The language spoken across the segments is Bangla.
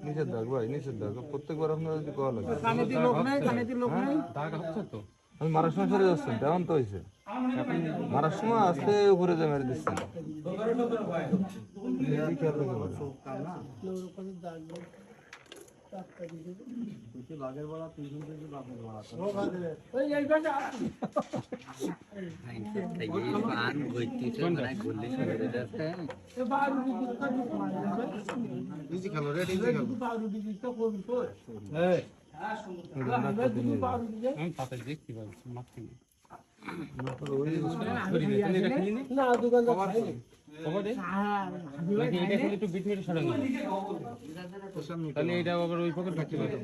নিষেধাজ্ঞা ভাই, নিষেধাজ্ঞা প্রত্যেকবার আপনার যদি কল লাগে। আমি মারার সময় সরে যাচ্ছেন, তেমন তো হয়েছে মারার সময় আস্তে উপরে যে মেরে দিচ্ছেন। তাহলে এটা আবার ওই পকেট রাখতে পারবে।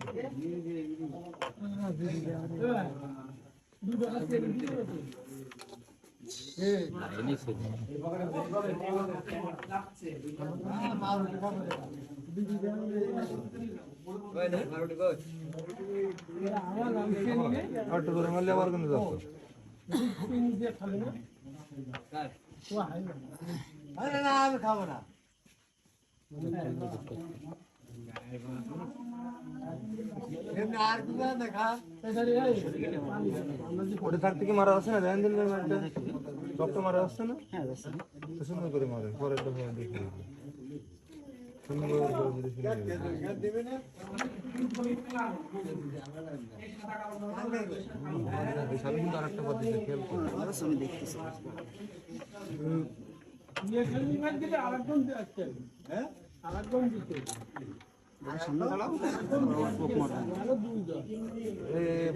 আবার কোনো যাচ্ছ আমি খাবো না। ওটা থাক থেকে মারা আছে না, ধ্যান দিন রক্ত মারা আসছে না, সুন্দর করে মারে পরে দেখি আরেকটা পদ্ধতি খেয়াল করে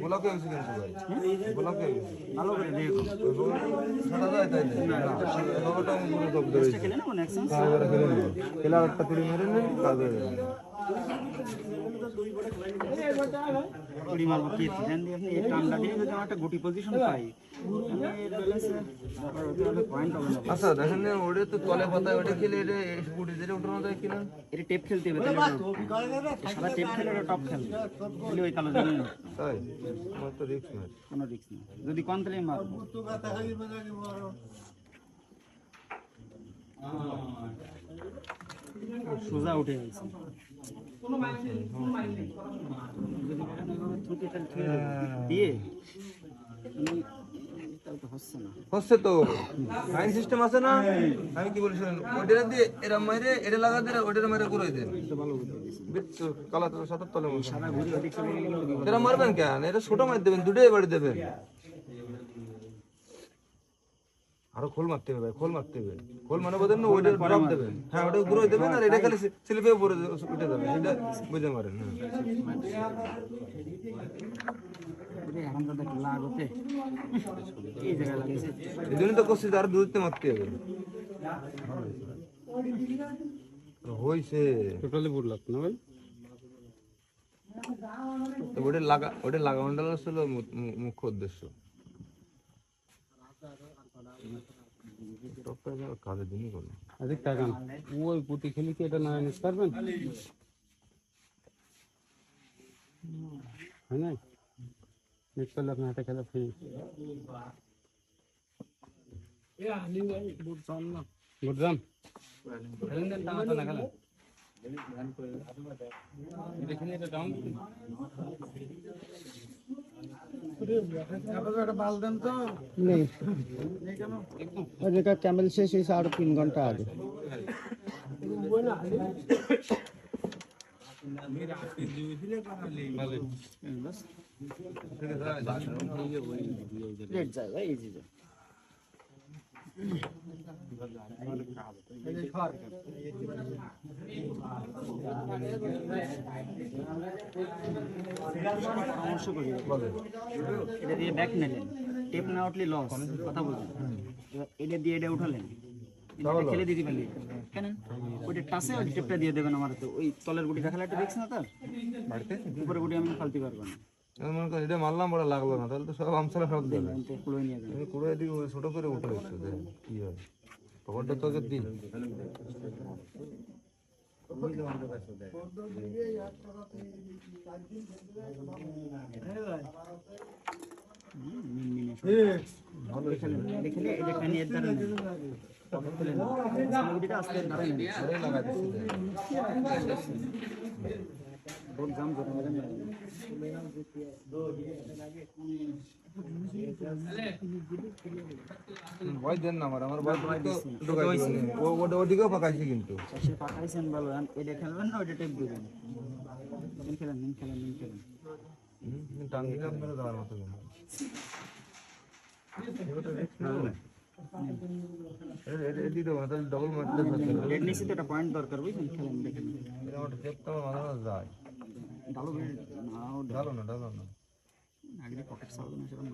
ব্লকে হয়েছে কিন্তু ভাই ব্লকে ভালো করে খেলে আরেকটা তুড়ি মেরে নেন কাজ হয়ে যাবে। আচ্ছা দেখেন ওটা তো তলে পাতায় ওটা খেলে এটা গুটি দিলে উঠানো যায় কিনা, এটা টেপ খেলতে হবে সাদা টেপ খেলে ওটা টপ খেলবে ওই কালো জানি তাই আমার তো রিস্ক নেই, কোনো রিস্ক নেই, যদি কম তাহলে মারবো। সোজা উঠে গেছে দিয়ে হচ্ছে তো আইন সিস্টেম আছে না, আমি কি বলছিলাম ওইটা দিয়ে এরা মাইরে এটা লাগা দিয়ে ওইটা মাইরে করে দেন কালা সাতার তলে এরা মারবেন কেন, এটা ছোট মার দেবেন, দুটোই বাড়ি দেবেন, আরো খোল মারতে হবে, খোল মারতে হবে, খোল মানে বোঝেন না ওইটা ড্রপ দেবেন, হ্যাঁ ওটা ঘুরে দেবেন আর এটা খালি স্লিপে পরে উঠে যাবে, এটা বুঝতে পারেন। এই জন্য তো করছি আরো দূরত্বে মারতে হবে হয়েছে টোটালি বুট লাগতো না ভাই, ওটা লাগা মন্ডল ছিল মুখ্য উদ্দেশ্য। কাজের দিনই করলো আদিক টাকান ওই পুটি খেলি কি এটা না নিতে পারবেন, হয় না নিতে পারলে আপনার হাতে খেলা ফ্রি। বুঝলাম कैमल शेष हुई 3.5 घंटा आगे পরামর্শ করি এটা দিয়ে ব্যাক নিলেন, টেপ না উঠলে লস, কথা বলছেন, এটা দিয়ে এটা উঠালেন, খেলে দিতে পারলি কেন ওইটা টাসে ওই টেপটা দিয়ে দেবেন আমার, তো ওই তলের গুটি দেখালে একটা দেখছ না, তার বাড়িতে উপরে গুটি আমি ফালতে পারবো না, মনে করেন এটা মারলাম বড় লাগলো না, তাহলে তো সব আমসালা সব দেবে, কুড়ে নিয়ে যাবে, কুড়ে দিয়ে ছোট করে উঠে কি হয় পকেটটা তোকে দিন এখানে এটা টানিয়ে ধরে নেন। পকেট খুলে নেন। স্মুদিটা আস্তে ধরে নেন। ধরে লাগা দিচ্ছে বহুত জাম করে মেরে মেরে। ভয় দেন না আমার ভয় তো ঢোকাই দিবেন ওদিকেও পাকাইছি কিন্তু সে পাকাইছেন ভালো এটা খেলবেন না ওইটা টেপ দিবেন নিন খেলেন নিন খেলেন নিন খেলেন টান দিলে আপনারা যাওয়ার মতো এটি তো মাথা ডবল মারতে রেড নিচে তো একটা পয়েন্ট দরকার বুঝছেন খেলেন দেখেন আমার চেপটা মাথা যায় ডালো নাও ডালো না আগে পকেট সালবে না সেরকম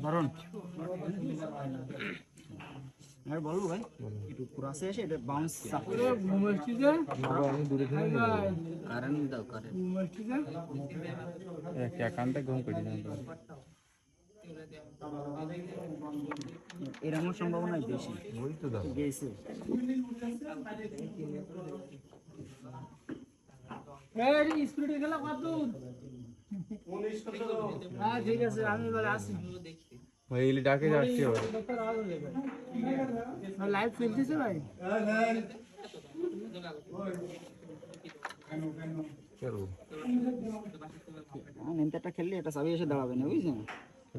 ধরুন আর বলবো ভাই একটু পুরাসে এসে এটা বাউন্স আমি দূরে থেকে কারেন্ট দাও কারেন্ট একান্তে ঘুম করে দিলাম এরকম সম্ভাবনা বেশি ওই তো দাও গেছে স্কুটি গেল কত হ্যাঁ ঠিক আছে আমি এবার আসি ওইগুলি ডাকে যাচ্ছি লাইভ চলতেছে ভাই নেমটাটা খেললে এটা সবই এসে দাঁড়াবে না বুঝছেন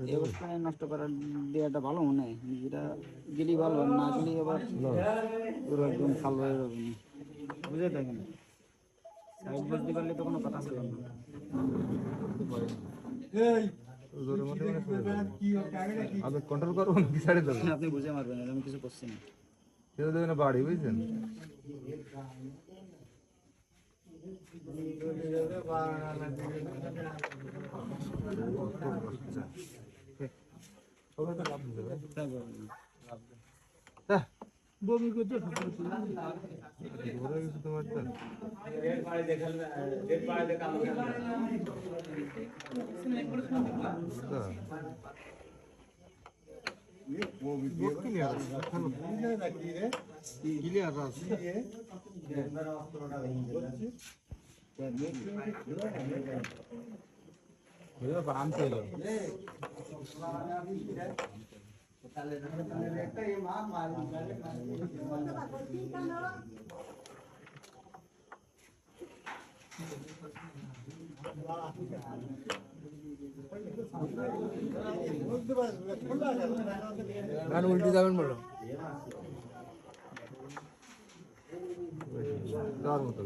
এই অবস্থায় নষ্ট করার দেওয়াটা ভালো মনে হয় যেটা গেলি ভালো আর না গেলি আবার পুরো একদম খাল হয়ে যাবে বুঝে দেখেন সাইড বসতে পারলে তো কোনো কথা ছিল না আগে কন্ট্রোল করবো নাকি ছাড়ে দেবো আপনি বুঝে মারবেন আমি কিছু করছি না কেউ দেবে না বাড়ি বুঝছেন বমি করতে তোমার উল্টে যাবেন বলো যাওয়ার মতো